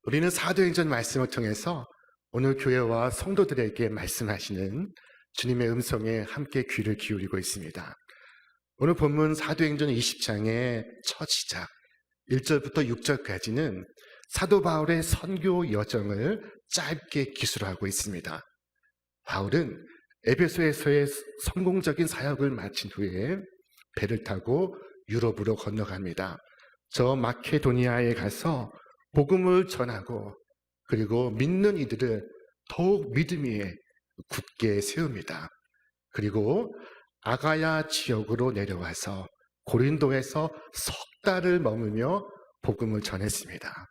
우리는 사도행전 말씀을 통해서 오늘 교회와 성도들에게 말씀하시는 주님의 음성에 함께 귀를 기울이고 있습니다. 오늘 본문 사도행전 20장의 첫 시작 1절부터 6절까지는 사도 바울의 선교 여정을 짧게 기술하고 있습니다. 바울은 에베소에서의 성공적인 사역을 마친 후에 배를 타고 유럽으로 건너갑니다. 저 마케도니아에 가서 복음을 전하고 그리고 믿는 이들을 더욱 믿음 위에 굳게 세웁니다. 그리고 아가야 지역으로 내려와서 고린도에서 석 달을 머무며 복음을 전했습니다.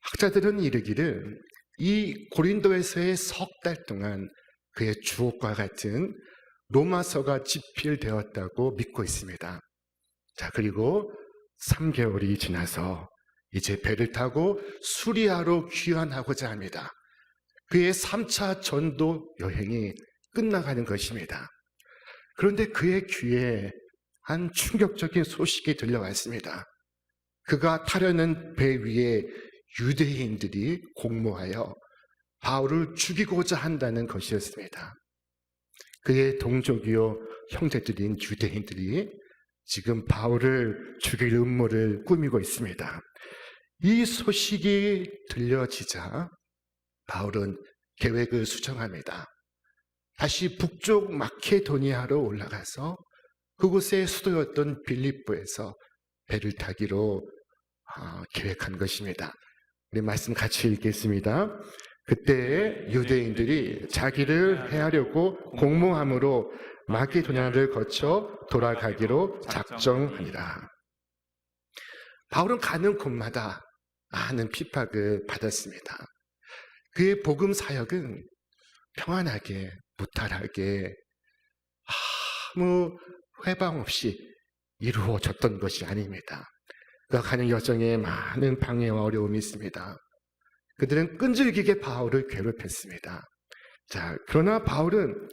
학자들은 이르기를 이 고린도에서의 석 달 동안 그의 주옥과 같은 로마서가 집필되었다고 믿고 있습니다. 자, 그리고 3개월이 지나서 이제 배를 타고 수리아로 귀환하고자 합니다. 그의 3차 전도 여행이 끝나가는 것입니다. 그런데 그의 귀에 한 충격적인 소식이 들려왔습니다. 그가 타려는 배 위에 유대인들이 공모하여 바울을 죽이고자 한다는 것이었습니다. 그의 동족이요 형제들인 유대인들이 지금 바울을 죽일 음모를 꾸미고 있습니다. 이 소식이 들려지자 바울은 계획을 수정합니다. 다시 북쪽 마케도니아로 올라가서 그곳의 수도였던 빌립보에서 배를 타기로 계획한 것입니다. 우리 말씀 같이 읽겠습니다. 그때 유대인들이 자기를 해하려고 공모함으로 마케도니아를 거쳐 돌아가기로 작정하니라. 바울은 가는 곳마다 많은 핍박을 받았습니다. 그의 복음 사역은 평안하게 무탈하게 아무 회방 없이 이루어졌던 것이 아닙니다. 그가 가는 여정에 많은 방해와 어려움이 있습니다. 그들은 끈질기게 바울을 괴롭혔습니다. 자, 그러나 바울은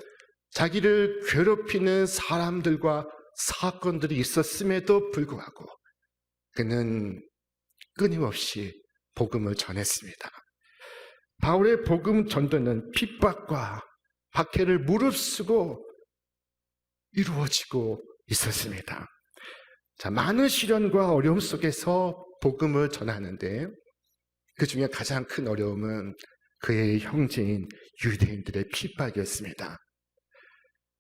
자기를 괴롭히는 사람들과 사건들이 있었음에도 불구하고 그는 끊임없이 복음을 전했습니다. 바울의 복음 전도는 핍박과 박해를 무릅쓰고 이루어지고 있었습니다. 자, 많은 시련과 어려움 속에서 복음을 전하는데 그 중에 가장 큰 어려움은 그의 형제인 유대인들의 핍박이었습니다.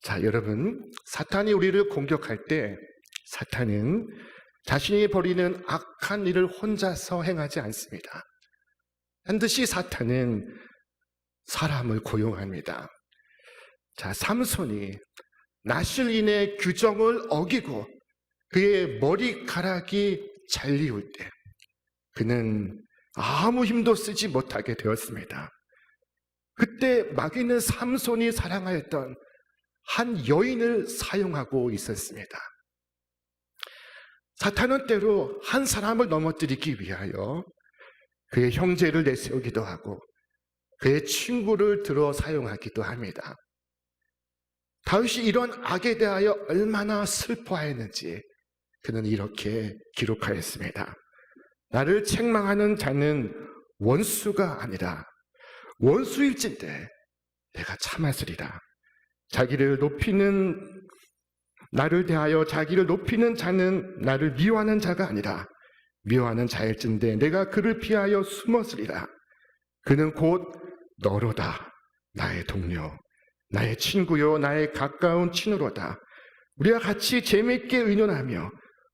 자, 여러분, 사탄이 우리를 공격할 때 사탄은 자신이 벌이는 악한 일을 혼자서 행하지 않습니다. 반드시 사탄은 사람을 고용합니다. 자, 삼손이 나실인의 규정을 어기고 그의 머리카락이 잘리울 때 그는 아무 힘도 쓰지 못하게 되었습니다. 그때 마귀는 삼손이 사랑하였던 한 여인을 사용하고 있었습니다. 사탄은 때로 한 사람을 넘어뜨리기 위하여 그의 형제를 내세우기도 하고 그의 친구를 들어 사용하기도 합니다. 다윗이 이런 악에 대하여 얼마나 슬퍼하였는지 그는 이렇게 기록하였습니다. 나를 책망하는 자는 원수가 아니라 원수일진데 내가 참았으리라. 나를 대하여 자기를 높이는 자는 나를 미워하는 자가 아니라 미워하는 자일진데 내가 그를 피하여 숨었으리라. 그는 곧 너로다. 나의 동료, 나의 친구요, 나의 가까운 친으로다. 우리와 같이 재미있게 의논하며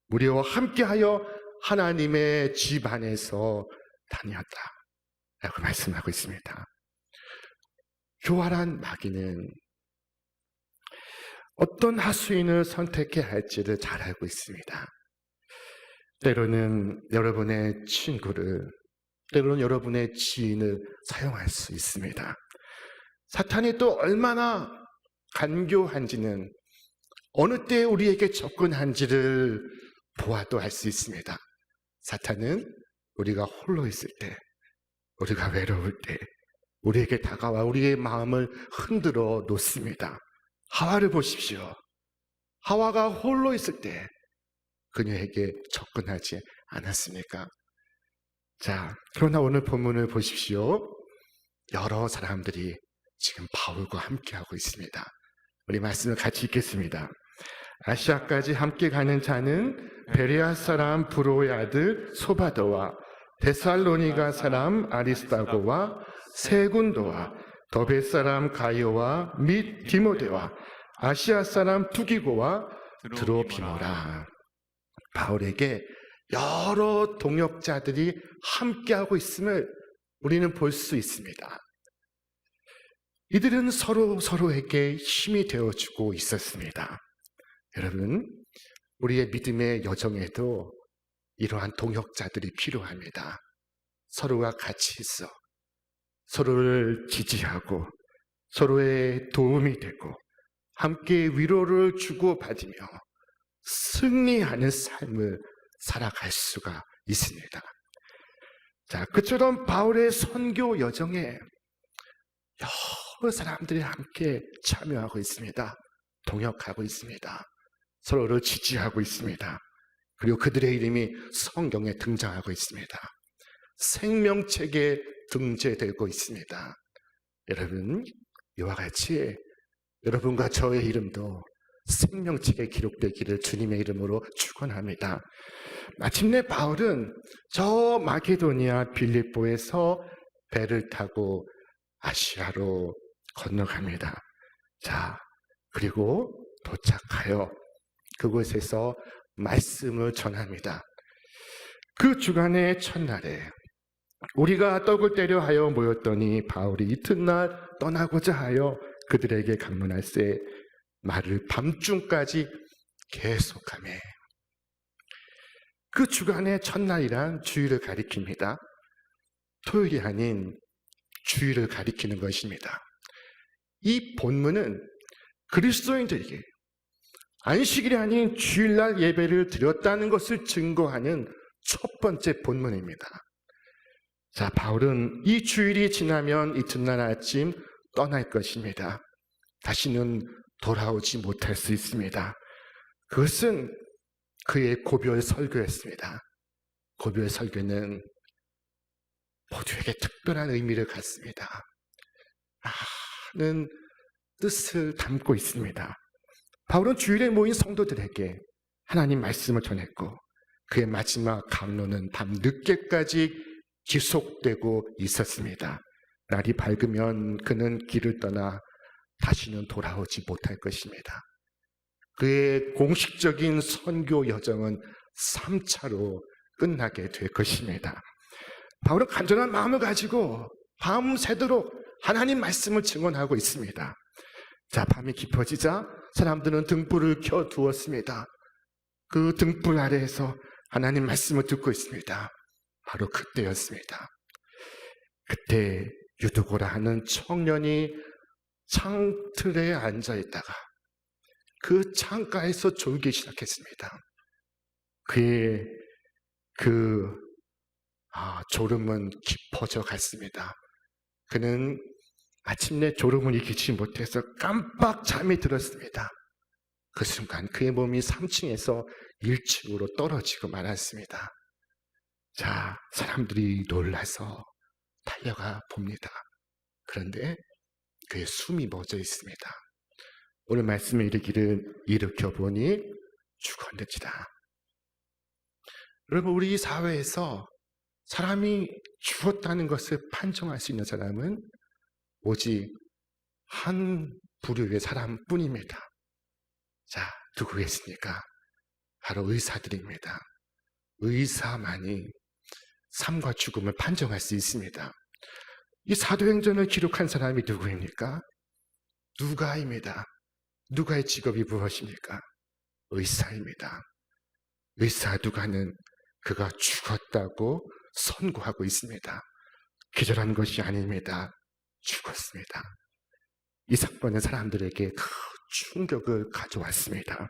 우리와 함께하여 하나님의 집 안에서 다녔다 라고 말씀하고 있습니다. 교활한 마귀는 어떤 하수인을 선택해야 할지를 잘 알고 있습니다. 때로는 여러분의 친구를, 때로는 여러분의 지인을 사용할 수 있습니다. 사탄이 또 얼마나 간교한지는 어느 때 우리에게 접근한지를 보아도 알 수 있습니다. 사탄은 우리가 홀로 있을 때, 우리가 외로울 때 우리에게 다가와 우리의 마음을 흔들어 놓습니다. 하와를 보십시오. 하와가 홀로 있을 때 그녀에게 접근하지 않았습니까? 자, 그러나 오늘 본문을 보십시오. 여러 사람들이 지금 바울과 함께하고 있습니다. 우리 말씀을 같이 읽겠습니다. 아시아까지 함께 가는 자는 베레아 사람 브로의 아들 소바더와 데살로니가 사람 아리스다고와 세군도와 더베 사람 가이오와 및 디모데와 아시아 사람 투기고와 드로피모라. 바울에게 여러 동역자들이 함께하고 있음을 우리는 볼 수 있습니다. 이들은 서로에게 힘이 되어주고 있었습니다. 여러분, 우리의 믿음의 여정에도 이러한 동역자들이 필요합니다. 서로가 같이 있어 서로를 지지하고 서로의 도움이 되고 함께 위로를 주고받으며 승리하는 삶을 살아갈 수가 있습니다. 자, 그처럼 바울의 선교 여정에 여러 사람들이 함께 참여하고 있습니다. 동역하고 있습니다. 서로를 지지하고 있습니다. 그리고 그들의 이름이 성경에 등장하고 있습니다. 생명책에 등재되고 있습니다. 여러분, 이와 같이 여러분과 저의 이름도 생명책에 기록되기를 주님의 이름으로 축원합니다. 마침내 바울은 저 마게도니아 빌립보에서 배를 타고 아시아로 건너갑니다. 자, 그리고 도착하여 그곳에서 말씀을 전합니다. 그 주간의 첫날에 우리가 떡을 떼려 하여 모였더니 바울이 이튿날 떠나고자 하여 그들에게 강론할세 말을 밤중까지 계속하매. 그 주간의 첫날이란 주일을 가리킵니다. 토요일이 아닌 주일을 가리키는 것입니다. 이 본문은 그리스도인들에게 안식일이 아닌 주일날 예배를 드렸다는 것을 증거하는 첫 번째 본문입니다. 자, 바울은 이 주일이 지나면 이튿날 아침 떠날 것입니다. 다시는 돌아오지 못할 수 있습니다. 그것은 그의 고별 설교였습니다. 고별 설교는 모두에게 특별한 의미를 갖습니다. 많은 뜻을 담고 있습니다. 바울은 주일에 모인 성도들에게 하나님 말씀을 전했고 그의 마지막 강론은 밤 늦게까지 지속되고 있었습니다. 날이 밝으면 그는 길을 떠나 다시는 돌아오지 못할 것입니다. 그의 공식적인 선교 여정은 3차로 끝나게 될 것입니다. 바울은 간절한 마음을 가지고 밤새도록 하나님 말씀을 증언하고 있습니다. 자, 밤이 깊어지자 사람들은 등불을 켜두었습니다. 그 등불 아래에서 하나님 말씀을 듣고 있습니다. 바로 그때였습니다. 그때 유두고라 하는 청년이 창틀에 앉아 있다가 그 창가에서 졸기 시작했습니다. 그의 졸음은 깊어져 갔습니다. 그는 아침내 졸음을 이기지 못해서 깜빡 잠이 들었습니다. 그 순간 그의 몸이 3층에서 1층으로 떨어지고 말았습니다. 자, 사람들이 놀라서 달려가 봅니다. 그런데 그의 숨이 멎어 있습니다. 오늘 말씀에 이르기를 일으켜 보니 죽었는지라. 여러분, 우리 사회에서 사람이 죽었다는 것을 판정할 수 있는 사람은 오직 한 부류의 사람뿐입니다. 자, 누구겠습니까? 바로 의사들입니다. 의사만이 삶과 죽음을 판정할 수 있습니다. 이 사도행전을 기록한 사람이 누구입니까? 누가입니다. 누가의 직업이 무엇입니까? 의사입니다. 의사 누가는 그가 죽었다고 선고하고 있습니다. 기절한 것이 아닙니다. 죽었습니다. 이 사건은 사람들에게 큰 충격을 가져왔습니다.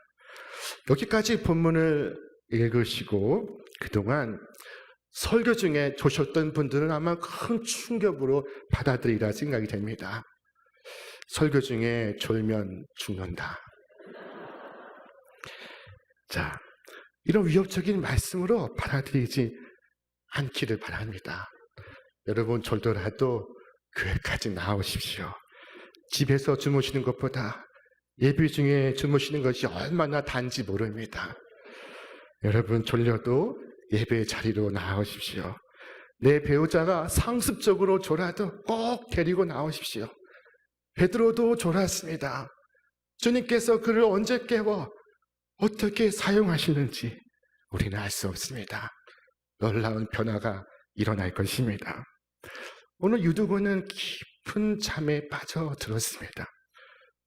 여기까지 본문을 읽으시고 그동안 설교 중에 조셨던 분들은 아마 큰 충격으로 받아들이라 생각이 됩니다. 설교 중에 졸면 죽는다. 자, 이런 위협적인 말씀으로 받아들이지 않기를 바랍니다. 여러분 졸더라도 교회까지 나오십시오. 집에서 주무시는 것보다 예배 중에 주무시는 것이 얼마나 단지 모릅니다. 여러분 졸려도 예배 자리로 나오십시오. 내 배우자가 상습적으로 졸아도 꼭 데리고 나오십시오. 베드로도 졸았습니다. 주님께서 그를 언제 깨워 어떻게 사용하시는지 우리는 알 수 없습니다. 놀라운 변화가 일어날 것입니다. 오늘 유두고는 깊은 잠에 빠져들었습니다.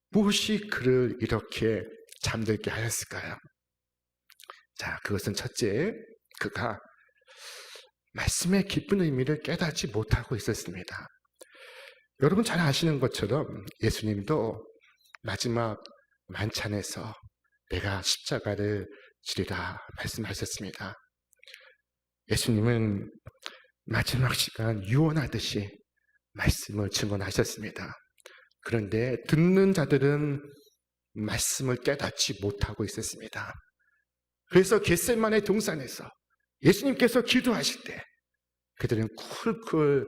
무엇이 그를 이렇게 잠들게 하였을까요? 자, 그것은 첫째, 그가 말씀의 깊은 의미를 깨닫지 못하고 있었습니다. 여러분 잘 아시는 것처럼 예수님도 마지막 만찬에서 내가 십자가를 지리라 말씀하셨습니다. 예수님은 마지막 시간 유언하듯이 말씀을 증언하셨습니다. 그런데 듣는 자들은 말씀을 깨닫지 못하고 있었습니다. 그래서 겟세마네 동산에서 예수님께서 기도하실 때 그들은 쿨쿨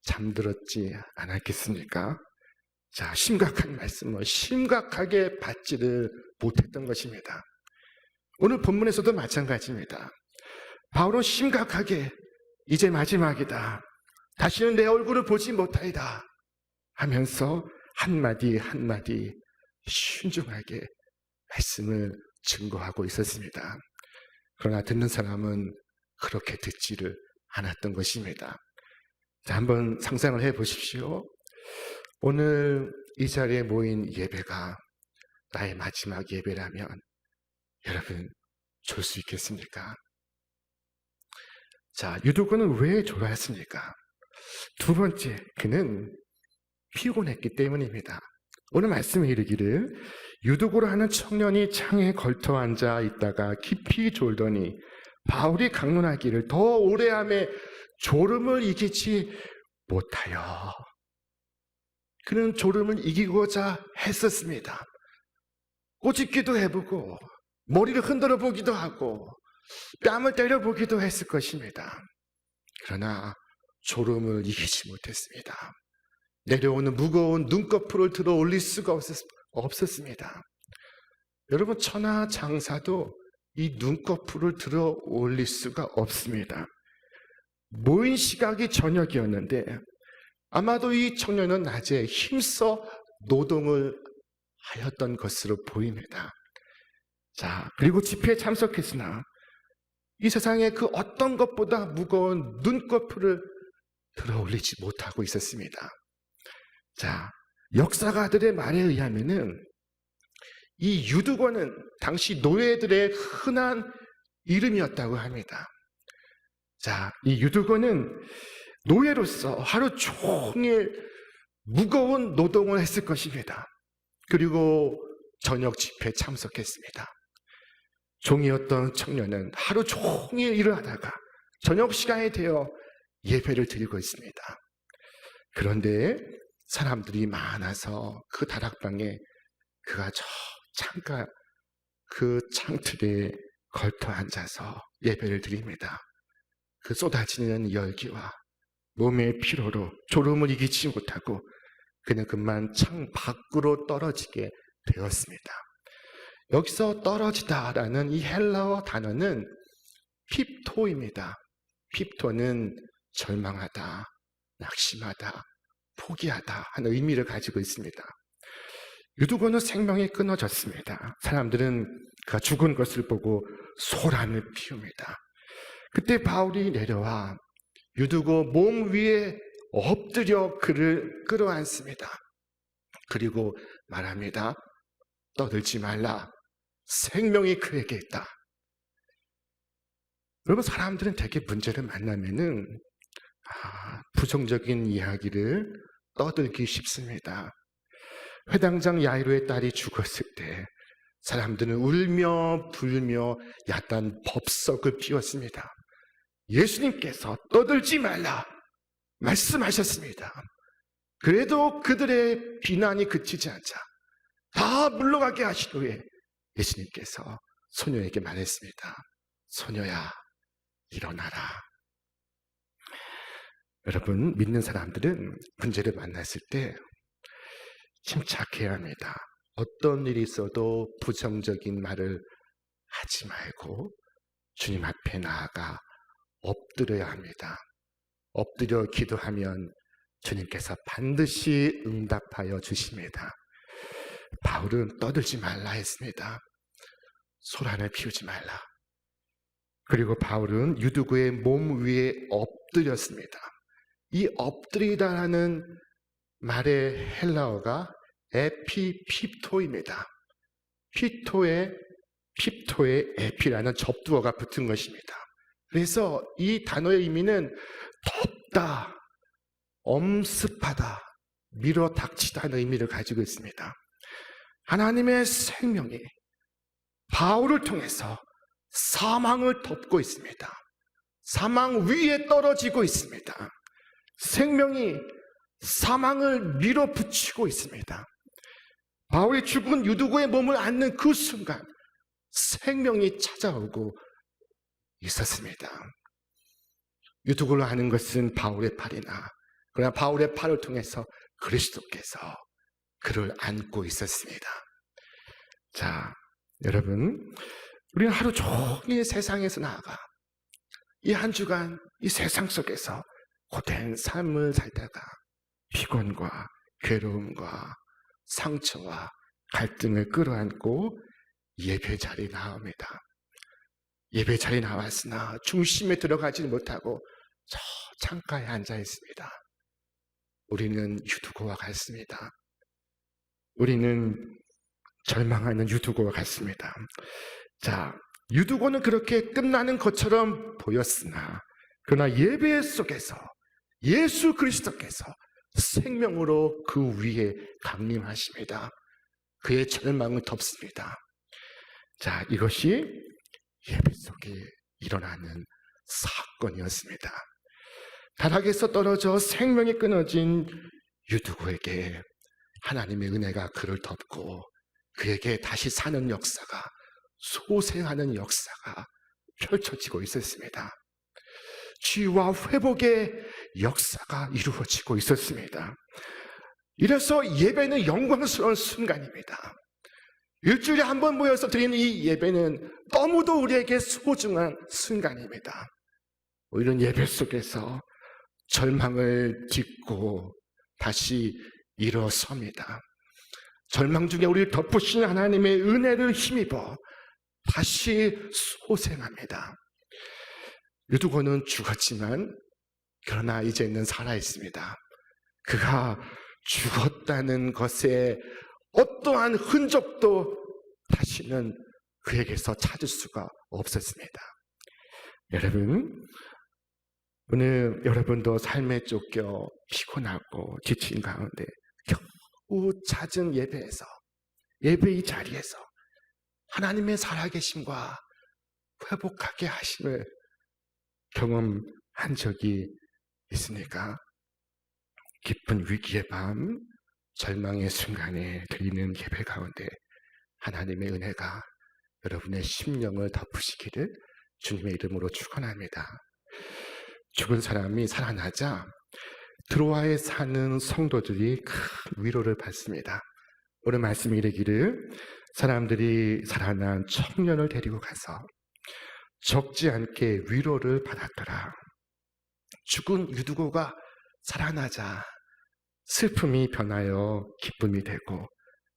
잠들었지 않았겠습니까? 자, 심각한 말씀을 심각하게 받지를 못했던 것입니다. 오늘 본문에서도 마찬가지입니다. 바울은 심각하게 이제 마지막이다. 다시는 내 얼굴을 보지 못하리다 하면서 한마디 한마디 신중하게 말씀을 증거하고 있었습니다. 그러나 듣는 사람은 그렇게 듣지를 않았던 것입니다. 자, 한번 상상을 해 보십시오. 오늘 이 자리에 모인 예배가 나의 마지막 예배라면 여러분 졸 수 있겠습니까? 자, 유두고는 왜 졸았습니까? 두 번째, 그는 피곤했기 때문입니다. 오늘 말씀에 이르기를 유두고로 하는 청년이 창에 걸터 앉아 있다가 깊이 졸더니 바울이 강론하기를 더 오래 함에 졸음을 이기지 못하여. 그는 졸음을 이기고자 했었습니다. 꼬집기도 해보고 머리를 흔들어 보기도 하고 뺨을 때려 보기도 했을 것입니다. 그러나 졸음을 이기지 못했습니다. 내려오는 무거운 눈꺼풀을 들어 올릴 수가 없었습니다. 여러분 천하장사도 이 눈꺼풀을 들어 올릴 수가 없습니다. 모인 시각이 저녁이었는데 아마도 이 청년은 낮에 힘써 노동을 하였던 것으로 보입니다. 자, 그리고 집회에 참석했으나 이 세상에 그 어떤 것보다 무거운 눈꺼풀을 들어 올리지 못하고 있었습니다. 자, 역사가들의 말에 의하면은 이 유두고는 당시 노예들의 흔한 이름이었다고 합니다. 자, 이 유두고는 노예로서 하루 종일 무거운 노동을 했을 것입니다. 그리고 저녁 집회에 참석했습니다. 종이었던 청년은 하루 종일 일을 하다가 저녁 시간이 되어 예배를 드리고 있습니다. 그런데 사람들이 많아서 그 다락방에 그가 저 창가 그 창틀에 걸터 앉아서 예배를 드립니다. 그 쏟아지는 열기와 몸의 피로로 졸음을 이기지 못하고 그는 그만 창 밖으로 떨어지게 되었습니다. 여기서 떨어지다라는 이 헬라어 단어는 핍토입니다. 핍토는 절망하다, 낙심하다, 포기하다 하는 의미를 가지고 있습니다. 유두고는 생명이 끊어졌습니다. 사람들은 그가 죽은 것을 보고 소란을 피웁니다. 그때 바울이 내려와 유두고 몸 위에 엎드려 그를 끌어안습니다. 그리고 말합니다. 떠들지 말라. 생명이 그에게 있다. 여러분, 사람들은 되게 문제를 만나면은 부정적인 이야기를 떠들기 쉽습니다. 회당장 야이로의 딸이 죽었을 때 사람들은 울며 불며 야단 법석을 피웠습니다. 예수님께서 떠들지 말라 말씀하셨습니다. 그래도 그들의 비난이 그치지 않자 다 물러가게 하신 후에 예수님께서 소녀에게 말했습니다. 소녀야, 일어나라. 여러분, 믿는 사람들은 문제를 만났을 때 침착해야 합니다. 어떤 일이 있어도 부정적인 말을 하지 말고 주님 앞에 나아가 엎드려야 합니다. 엎드려 기도하면 주님께서 반드시 응답하여 주십니다. 바울은 떠들지 말라 했습니다. 소란을 피우지 말라. 그리고 바울은 유두구의 몸 위에 엎드렸습니다. 이 엎드리다라는 말의 헬라어가 에피핍토입니다. 핍토에 에피라는 접두어가 붙은 것입니다. 그래서 이 단어의 의미는 덮다, 엄습하다, 밀어닥치다는 의미를 가지고 있습니다. 하나님의 생명이 바울을 통해서 사망을 덮고 있습니다. 사망 위에 떨어지고 있습니다. 생명이 사망을 밀어붙이고 있습니다. 바울이 죽은 유두구의 몸을 안는 그 순간 생명이 찾아오고 있었습니다. 유두구를 아는 것은 바울의 팔이나, 그러나 바울의 팔을 통해서 그리스도께서 그를 안고 있었습니다. 자, 여러분, 우리는 하루 종일 세상에서 나아가 이 한 주간 이 세상 속에서 고된 삶을 살다가 피곤과 괴로움과 상처와 갈등을 끌어안고 예배 자리에 나옵니다. 예배 자리에 나왔으나 중심에 들어가지 못하고 저 창가에 앉아 있습니다. 우리는 유두고와 같습니다. 우리는 절망하는 유두고와 같습니다. 자, 유두고는 그렇게 끝나는 것처럼 보였으나 그러나 예배 속에서 예수 그리스도께서 생명으로 그 위에 강림하십니다. 그의 절망을 덮습니다. 자, 이것이 예배 속에 일어나는 사건이었습니다. 타락에서 떨어져 생명이 끊어진 유두고에게 하나님의 은혜가 그를 덮고 그에게 다시 사는 역사가, 소생하는 역사가 펼쳐지고 있었습니다. 치유와 회복의 역사가 이루어지고 있었습니다. 이래서 예배는 영광스러운 순간입니다. 일주일에 한 번 모여서 드리는 이 예배는 너무도 우리에게 소중한 순간입니다. 이런 예배 속에서 절망을 딛고 다시 일어섭니다. 절망 중에 우리를 덮으신 하나님의 은혜를 힘입어 다시 소생합니다. 유두고는 죽었지만 그러나 이제는 살아있습니다. 그가 죽었다는 것에 어떠한 흔적도 다시는 그에게서 찾을 수가 없었습니다. 여러분, 오늘 여러분도 삶에 쫓겨 피곤하고 지친 가운데 겨우 찾은 예배에서, 예배의 자리에서 하나님의 살아계심과 회복하게 하심을 경험한 적이 있습니까? 깊은 위기의 밤, 절망의 순간에 드리는 예배 가운데 하나님의 은혜가 여러분의 심령을 덮으시기를 주님의 이름으로 축원합니다. 죽은 사람이 살아나자 드로아에 사는 성도들이 큰 위로를 받습니다. 오늘 말씀이 이르기를 사람들이 살아난 청년을 데리고 가서 적지 않게 위로를 받았더라. 죽은 유두고가 살아나자 슬픔이 변하여 기쁨이 되고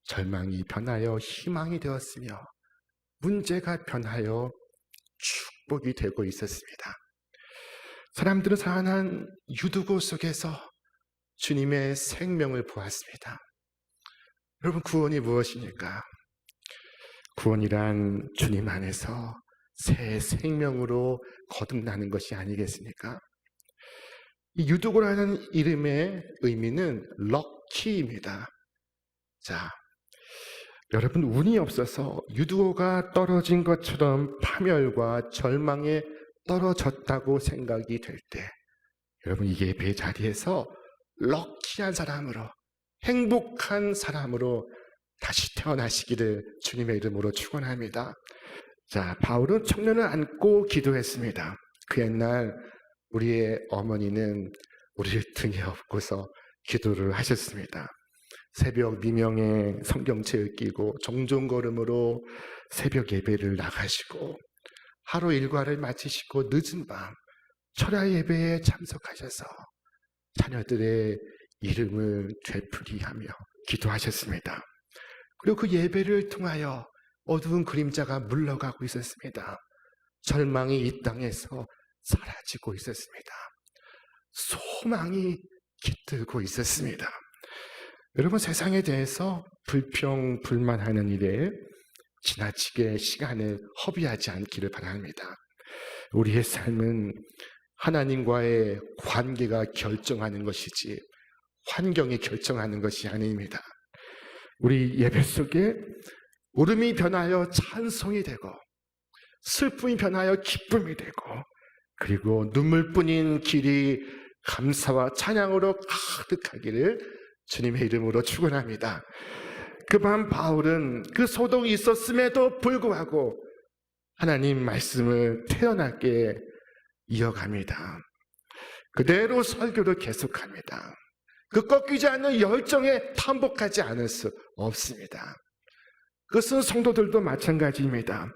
절망이 변하여 희망이 되었으며 문제가 변하여 축복이 되고 있었습니다. 사람들은 살아난 유두고 속에서 주님의 생명을 보았습니다. 여러분, 구원이 무엇입니까? 구원이란 주님 안에서 새 생명으로 거듭나는 것이 아니겠습니까? 이 유두고라는 이름의 의미는 럭키입니다. 자, 여러분, 운이 없어서 유두고가 떨어진 것처럼 파멸과 절망에 떨어졌다고 생각이 될 때, 여러분, 이 예배 자리에서 럭키한 사람으로, 행복한 사람으로 다시 태어나시기를 주님의 이름으로 축원합니다. 자, 바울은 청년을 안고 기도했습니다. 그 옛날 우리의 어머니는 우리를 등에 업고서 기도를 하셨습니다. 새벽 미명에 성경책을 끼고 정종걸음으로 새벽 예배를 나가시고 하루 일과를 마치시고 늦은 밤 철야 예배에 참석하셔서 자녀들의 이름을 되풀이하며 기도하셨습니다. 그리고 그 예배를 통하여 어두운 그림자가 물러가고 있었습니다. 절망이 이 땅에서 사라지고 있었습니다. 소망이 깃들고 있었습니다. 여러분, 세상에 대해서 불평, 불만하는 일에 지나치게 시간을 허비하지 않기를 바랍니다. 우리의 삶은 하나님과의 관계가 결정하는 것이지 환경이 결정하는 것이 아닙니다. 우리 예배 속에 울음이 변하여 찬송이 되고 슬픔이 변하여 기쁨이 되고 그리고 눈물뿐인 길이 감사와 찬양으로 가득하기를 주님의 이름으로 축원합니다. 그 밤 바울은 그 소동이 있었음에도 불구하고 하나님 말씀을 태어나게 이어갑니다. 그대로 설교를 계속합니다. 그 꺾이지 않는 열정에 반복하지 않을 수 없습니다. 그것은 성도들도 마찬가지입니다.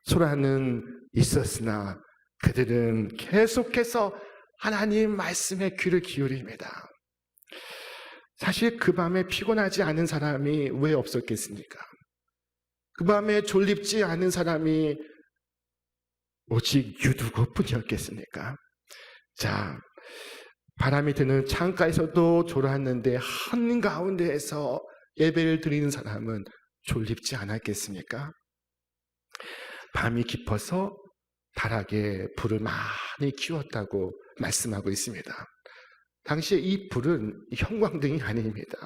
소란은 있었으나 그들은 계속해서 하나님 말씀에 귀를 기울입니다. 사실 그 밤에 피곤하지 않은 사람이 왜 없었겠습니까? 그 밤에 졸립지 않은 사람이 오직 유두고뿐이었겠습니까? 자, 바람이 드는 창가에서도 졸았는데 한가운데에서 예배를 드리는 사람은 졸립지 않았겠습니까? 밤이 깊어서 다락에 불을 많이 키웠다고 말씀하고 있습니다. 당시에 이 불은 형광등이 아닙니다.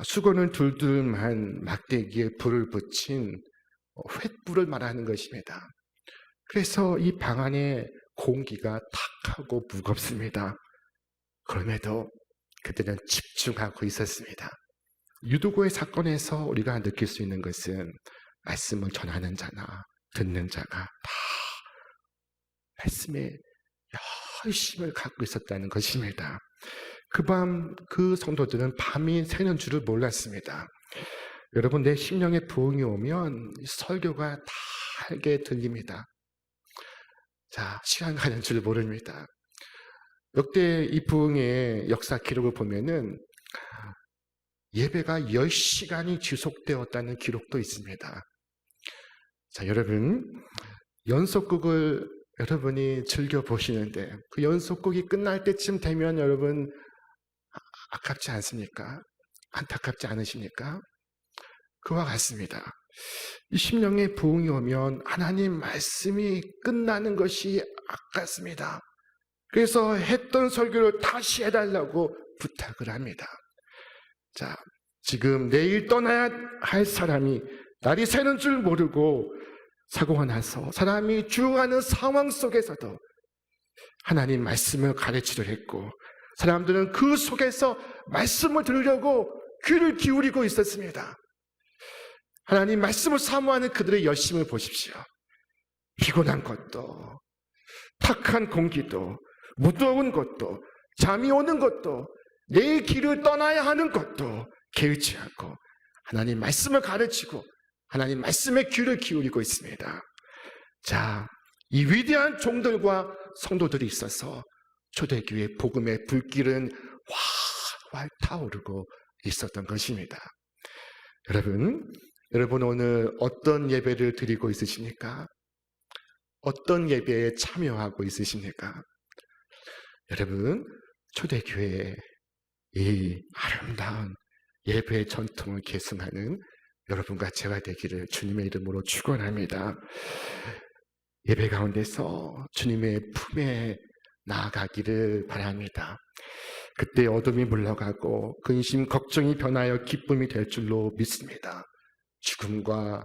수건을 둘둘만 막대기에 불을 붙인 횃불을 말하는 것입니다. 그래서 이 방 안에 공기가 탁하고 무겁습니다. 그럼에도 그들은 집중하고 있었습니다. 유두고의 사건에서 우리가 느낄 수 있는 것은 말씀을 전하는 자나 듣는 자가 다 말씀에 열심을 갖고 있었다는 것입니다. 그 밤 그 성도들은 밤이 새는 줄을 몰랐습니다. 여러분, 내 심령에 부흥이 오면 설교가 달게 들립니다. 자, 시간 가는 줄 모릅니다. 역대 이 부흥의 역사 기록을 보면은 예배가 10시간이 지속되었다는 기록도 있습니다. 자, 여러분, 연속극을 여러분이 즐겨보시는데 그 연속극이 끝날 때쯤 되면 여러분 아깝지 않습니까? 안타깝지 않으십니까? 그와 같습니다. 이 심령의 부흥이 오면 하나님 말씀이 끝나는 것이 아깝습니다. 그래서 했던 설교를 다시 해달라고 부탁을 합니다. 자, 지금 내일 떠나야 할 사람이 날이 새는 줄 모르고 사고가 나서 사람이 죽어가는 상황 속에서도 하나님 말씀을 가르치려 했고 사람들은 그 속에서 말씀을 들으려고 귀를 기울이고 있었습니다. 하나님 말씀을 사모하는 그들의 열심을 보십시오. 피곤한 것도, 탁한 공기도, 무더운 것도, 잠이 오는 것도, 내 길을 떠나야 하는 것도 개의치 않고 하나님 말씀을 가르치고 하나님 말씀에 귀를 기울이고 있습니다. 자, 이 위대한 종들과 성도들이 있어서 초대교회 복음의 불길은 활활 타오르고 있었던 것입니다. 여러분 오늘 어떤 예배를 드리고 있으십니까? 어떤 예배에 참여하고 있으십니까? 여러분, 초대교회의 이 아름다운 예배의 전통을 계승하는 여러분과 제가 되기를 주님의 이름으로 축원합니다. 예배 가운데서 주님의 품에 나아가기를 바랍니다. 그때 어둠이 물러가고 근심, 걱정이 변하여 기쁨이 될 줄로 믿습니다. 죽음과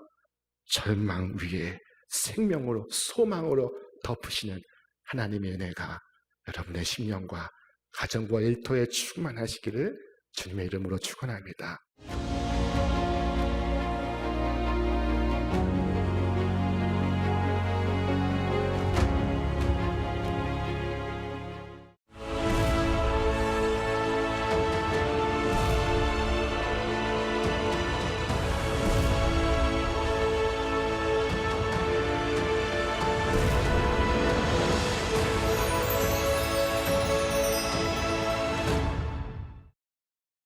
절망 위에 생명으로, 소망으로 덮으시는 하나님의 은혜가 여러분의 심령과 가정과 일터에 충만하시기를 주님의 이름으로 축원합니다.